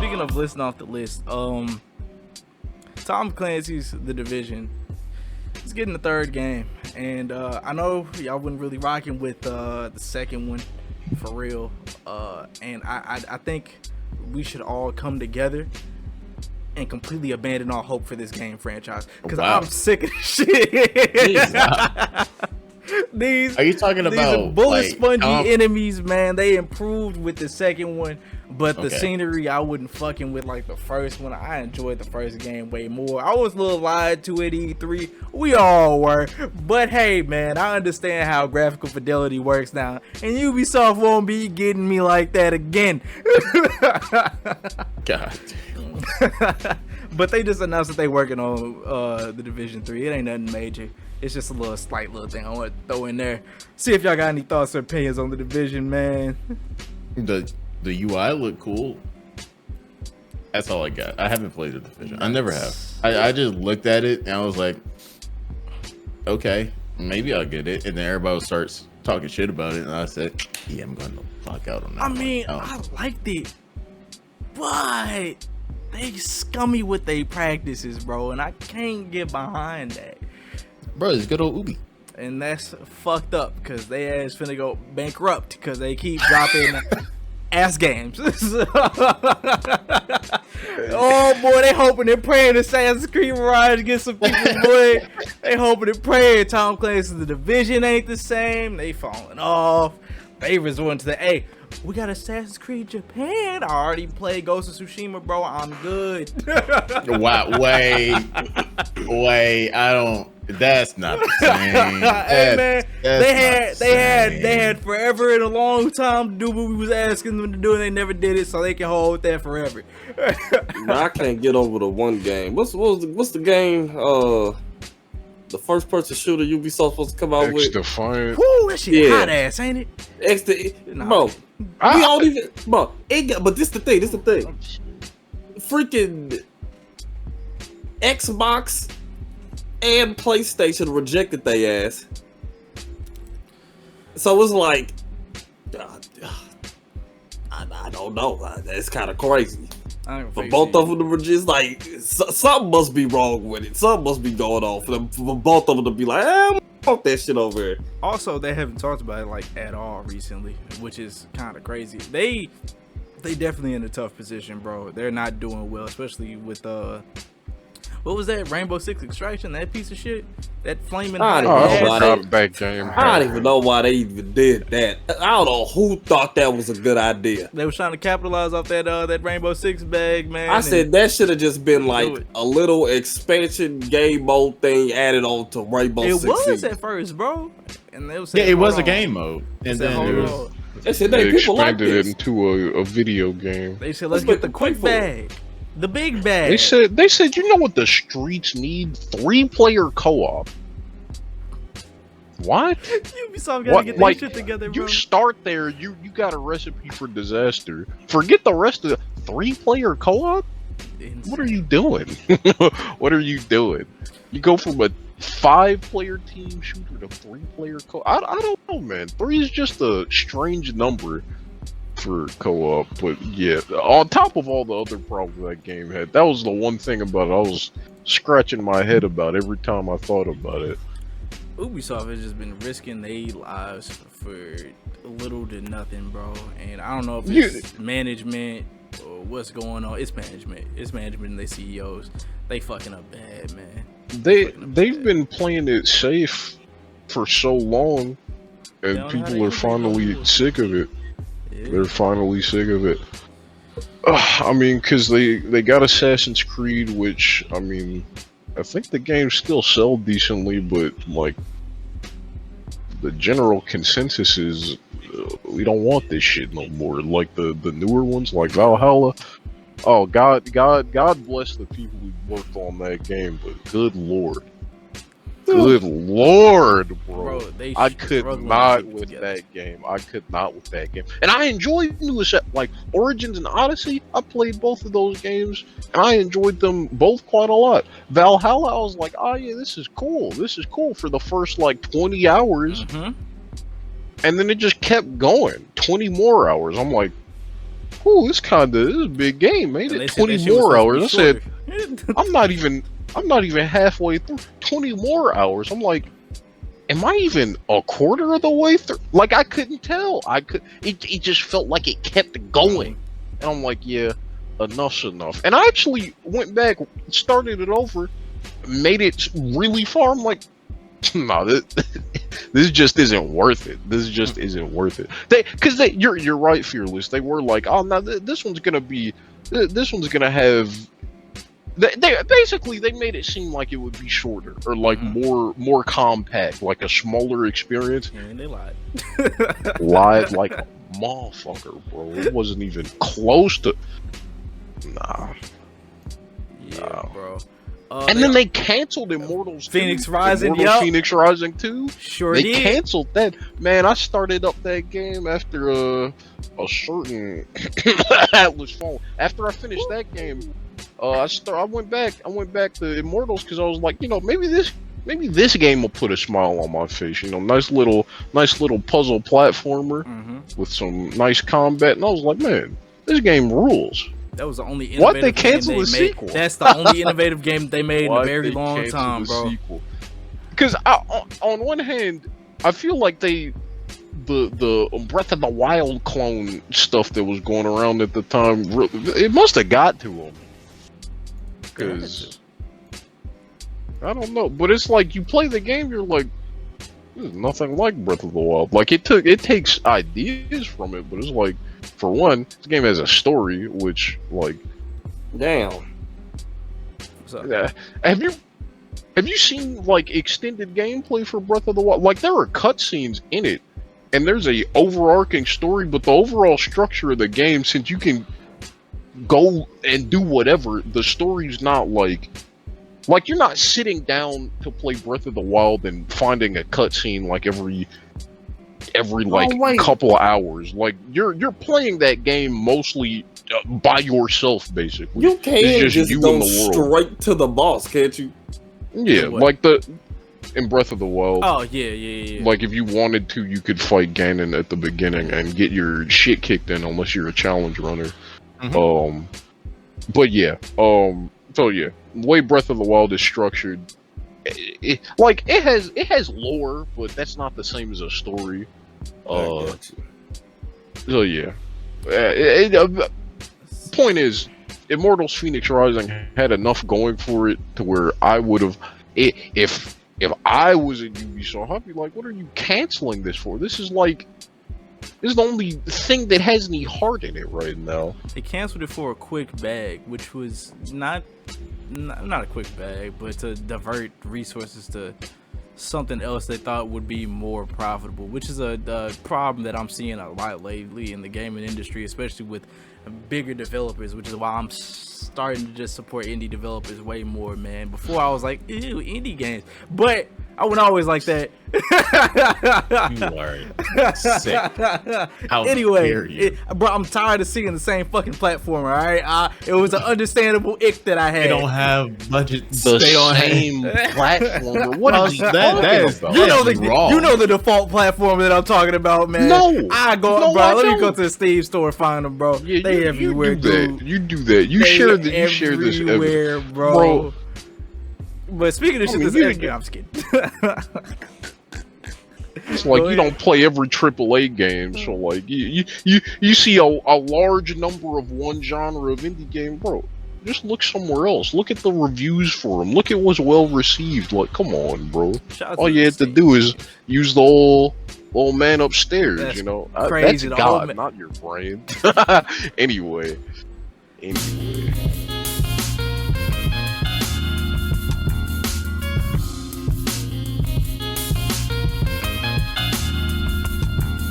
speaking of listing off the list, Tom Clancy's The Division. It's getting the third game, and I know y'all wasn't really rocking with the second one for real, and I think we should all come together and completely abandon all hope for this game franchise, because I'm sick of this shit. These are you talking about bullet like, spongy enemies, man? They improved with the second one, but the scenery I wouldn't fucking with like the first one. I enjoyed the first game way more. I was a little lied to at E3. We all were, but hey, man, I understand how graphical fidelity works now, and Ubisoft won't be getting me like that again. God. But they just announced that they working on the Division 3. It ain't nothing major. It's just a slight little thing I want to throw in there. See if y'all got any thoughts or opinions on the Division, man. The UI look cool. That's all I got. I haven't played the Division. I never have. I just looked at it and I was like, okay, maybe I'll get it. And then everybody starts talking shit about it, and I said, yeah, I'm going to fuck out on that. I mean, I liked it, but they scummy with their practices, bro, and I can't get behind that. Bro, it's good old Ubi. And that's fucked up, because they ass finna go bankrupt because they keep dropping ass games. Oh boy, they hoping and praying Assassin's Creed Mirage get some people, boy. They hoping and praying Tom Clancy's The Division ain't the same. They falling off. They resorting to the, hey, we got Assassin's Creed Japan. I already played Ghost of Tsushima, bro. I'm good. Wow, wait, I don't. That's not the same. Hey man, they had forever and a long time to do what we was asking them to do, and they never did it, so they can hold that forever. I can't get over the one game. What's the game? The first person shooter Ubisoft supposed to come out with. Defiant. Woo, that shit hot ass, ain't it? Bro, we don't even, bro. But this the thing. Freaking Xbox and PlayStation rejected their ass. So it's like, I don't know. That's kind of crazy. But both of them were just like, something must be wrong with it. Something must be going on for both of them to be like, fuck that shit over here. Also, they haven't talked about it like at all recently, which is kind of crazy. They definitely in a tough position, bro. They're not doing well, especially with what was that, Rainbow Six Extraction? That piece of shit, that flaming. I don't even know why they even did that. I don't know who thought that was a good idea. They was trying to capitalize off that Rainbow Six bag, man. I said that should have just been like a little expansion game mode thing added on to Rainbow Six. It was at first, bro. And they was saying, it was a game mode, and then it was. They said they people expanded like it into a video game. They said let's get the quick bag. The big bag. They said, you know what the streets need? 3-player co-op. What? Ubisoft gotta get that shit together, bro. You start there, you got a recipe for disaster. Forget the rest of the 3-player co-op? Insane. What are you doing? What are you doing? You go from a 5-player team shooter to 3-player co-op. I don't know, man. 3 is just a strange number for co-op, but yeah, on top of all the other problems that game had, that was the one thing about it I was scratching my head about every time I thought about it. Ubisoft has just been risking their lives for little to nothing, bro, and I don't know if it's management or what's going on. It's management and their CEOs. They fucking up bad, man. They've been playing it safe for so long, and people are finally sick of it. They're finally sick of it. I mean, because they got Assassin's Creed, which, I mean, I think the games still sell decently, but, like, the general consensus is we don't want this shit no more. Like, the newer ones, like Valhalla. Oh, God bless the people who worked on that game, but good lord. Good lord, bro. I could not with that game. And I enjoyed new like Origins and Odyssey. I played both of those games, and I enjoyed them both quite a lot. Valhalla, I was like, oh yeah, this is cool. This is cool for the first like 20 hours. And then it just kept going. 20 more hours. I'm like, this is a big game, ain't it? 20 more hours. I said, I'm not even halfway through. 20 more hours. I'm like, am I even a quarter of the way through? Like, I couldn't tell. It just felt like it kept going. And I'm like, yeah, enough's enough. And I actually went back, started it over, made it really far. I'm like, no, this just isn't worth it. This just isn't worth it. You're right, Fearless. They were like, oh no, this one's gonna have. They made it seem like it would be shorter or like more compact, like a smaller experience. And they lied. Lied like a motherfucker, bro. It wasn't even close to. Nah. Yeah, bro. And then they canceled Immortals Phoenix 2. Rising, Phoenix Rising 2. Sure they did. canceled that. Man, I started up that game after a certain Atlas phone. After I finished that game, I went back to Immortals because I was like, maybe this game will put a smile on my face. Nice little puzzle platformer with some nice combat, and I was like, man, this game rules. That was the only innovative they game cancel they the made. sequel? That's the only innovative game they made in a very long time, bro. Because on one hand, I feel like the Breath of the Wild clone stuff that was going around at the time, it must have got to them. Because I don't know, but it's like you play the game, you're like, this is nothing like Breath of the Wild. Like it takes ideas from it, but it's like, for one, this game has a story, which like, damn. Have you seen like extended gameplay for Breath of the Wild? Like there are cutscenes in it, and there's a overarching story, but the overall structure of the game, since you can go and do whatever, the story's not like you're not sitting down to play Breath of the Wild and finding a cutscene like every couple of hours. Like you're playing that game mostly by yourself, basically. You can just you go straight to the boss, can't you? Yeah, like in Breath of the Wild. Oh yeah. Like if you wanted to, you could fight Ganon at the beginning and get your shit kicked in, unless you're a challenge runner. But yeah, so yeah, the way Breath of the Wild is structured, it has lore, but that's not the same as a story. So yeah, point is, Immortals Phoenix Rising had enough going for it to where I would have, if I was at Ubisoft, I'd be like, what are you canceling this for? This is the only thing that has any heart in it right now. They canceled it for a quick bag, which was not a quick bag, but to divert resources to something else they thought would be more profitable, which is a problem that I'm seeing a lot lately in the gaming industry, especially with bigger developers, which is why I'm starting to just support indie developers way more, man. Before I was like, ew, indie games, but I wouldn't always like that. You are sick. How anyway, dare you? Bro, I'm tired of seeing the same fucking platform. All right, it was an understandable ick that I had. They don't have budget. The same platform. What is that is you know the default platform that I'm talking about, man. No, let me go to the Steam store and find them, bro. Yeah, they everywhere, dude. You do that. You share this everywhere, bro. But speaking of shit, I'm just kidding. It's like you don't play every AAA game, so like you see a large number of one genre of indie game, bro. Just look somewhere else. Look at the reviews for them. Look at what's well received. Like, come on, bro. All you have to do is use the old man upstairs. That's crazy. That's God, not your brain. Anyway.